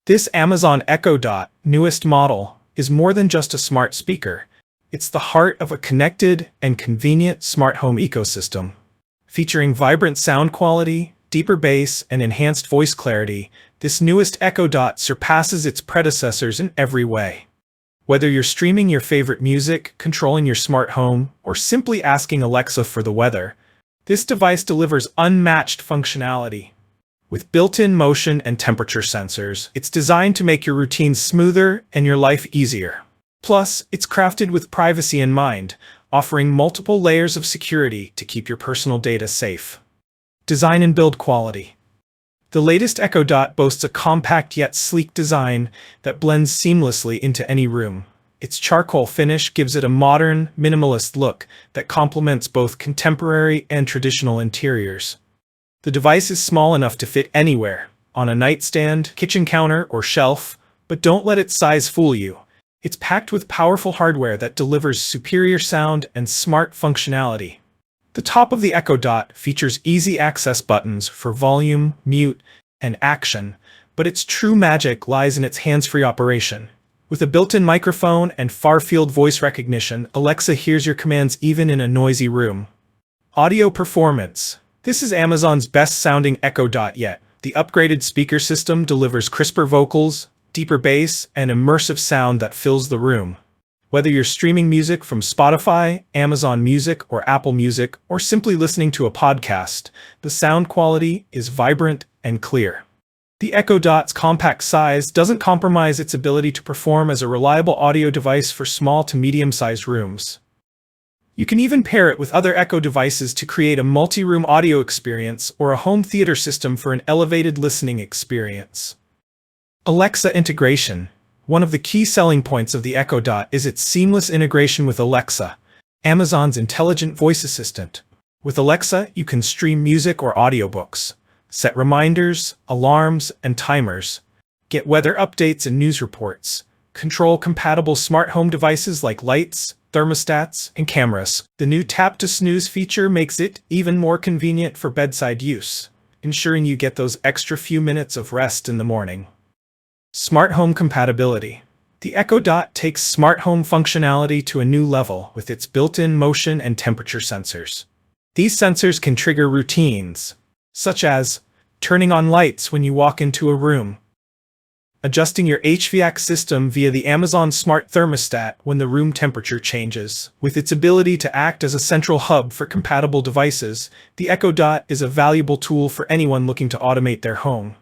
This Amazon Echo Dot, newest model, is more than just a smart speaker. It's the heart of a connected and convenient smart home ecosystem. Featuring vibrant sound quality, deeper bass, and enhanced voice clarity, this newest Echo Dot surpasses its predecessors in every way. Whether you're streaming your favorite music, controlling your smart home, or simply asking Alexa for the weather, this device delivers unmatched functionality. With built-in motion and temperature sensors, it's designed to make your routines smoother and your life easier. Plus, it's crafted with privacy in mind, offering multiple layers of security to keep your personal data safe. Design and build quality. The latest Echo Dot boasts a compact yet sleek design that blends seamlessly into any room. Its charcoal finish gives it a modern, minimalist look that complements both contemporary and traditional interiors. The device is small enough to fit anywhere, on a nightstand, kitchen counter, or shelf, but don't let its size fool you. It's packed with powerful hardware that delivers superior sound and smart functionality. The top of the Echo Dot features easy access buttons for volume, mute, and action, but its true magic lies in its hands-free operation. With a built-in microphone and far-field voice recognition, Alexa hears your commands even in a noisy room. Audio performance. This is Amazon's best-sounding Echo Dot yet. The upgraded speaker system delivers crisper vocals, deeper bass, and immersive sound that fills the room. Whether you're streaming music from Spotify, Amazon Music, or Apple Music, or simply listening to a podcast, the sound quality is vibrant and clear. The Echo Dot's compact size doesn't compromise its ability to perform as a reliable audio device for small to medium-sized rooms. You can even pair it with other Echo devices to create a multi-room audio experience or a home theater system for an elevated listening experience. Alexa integration. One of the key selling points of the Echo Dot is its seamless integration with Alexa, Amazon's intelligent voice assistant. With Alexa, you can stream music or audiobooks, set reminders, alarms, and timers, get weather updates and news reports, control compatible smart home devices like lights, thermostats, and cameras. The new Tap to Snooze feature makes it even more convenient for bedside use, ensuring you get those extra few minutes of rest in the morning. Smart home compatibility. The Echo Dot takes smart home functionality to a new level with its built-in motion and temperature sensors. These sensors can trigger routines, such as turning on lights when you walk into a room, adjusting your HVAC system via the Amazon Smart Thermostat when the room temperature changes. With its ability to act as a central hub for compatible devices, the Echo Dot is a valuable tool for anyone looking to automate their home.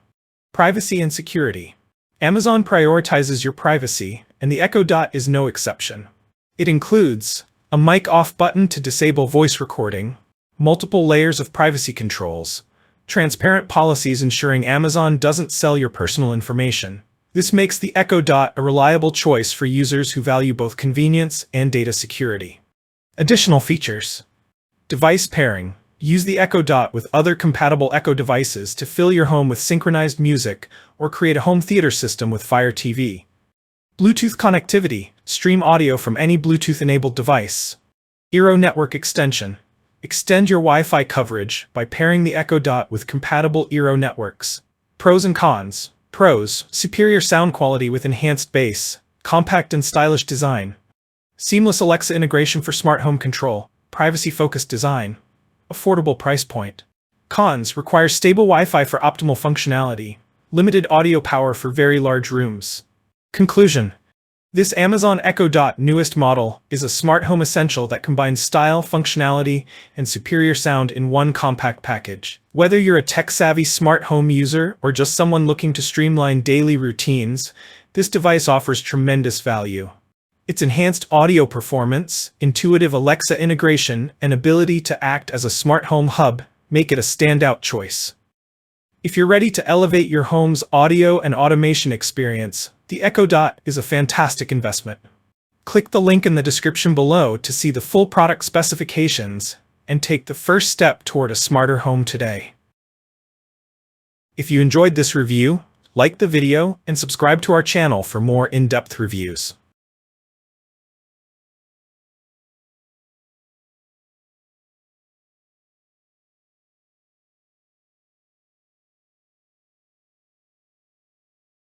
Privacy and security. Amazon prioritizes your privacy, and the Echo Dot is no exception. It includes a mic off button to disable voice recording, multiple layers of privacy controls, transparent policies ensuring Amazon doesn't sell your personal information. This makes the Echo Dot a reliable choice for users who value both convenience and data security. Additional features. Device pairing. Use the Echo Dot with other compatible Echo devices to fill your home with synchronized music or create a home theater system with Fire TV. Bluetooth connectivity. Stream audio from any Bluetooth-enabled device. Eero network extension. Extend your Wi-Fi coverage by pairing the Echo Dot with compatible Eero networks. Pros and cons. Pros: superior sound quality with enhanced bass, compact and stylish design, seamless Alexa integration for smart home control, privacy-focused design, affordable price point. Cons: require stable Wi-Fi for optimal functionality, limited audio power for very large rooms. Conclusion: this Amazon Echo Dot newest model is a smart home essential that combines style, functionality, and superior sound in one compact package. Whether you're a tech-savvy smart home user or just someone looking to streamline daily routines, this device offers tremendous value. Its enhanced audio performance, intuitive Alexa integration, and ability to act as a smart home hub make it a standout choice. If you're ready to elevate your home's audio and automation experience, the Echo Dot is a fantastic investment. Click the link in the description below to see the full product specifications and take the first step toward a smarter home today. If you enjoyed this review, like the video and subscribe to our channel for more in-depth reviews.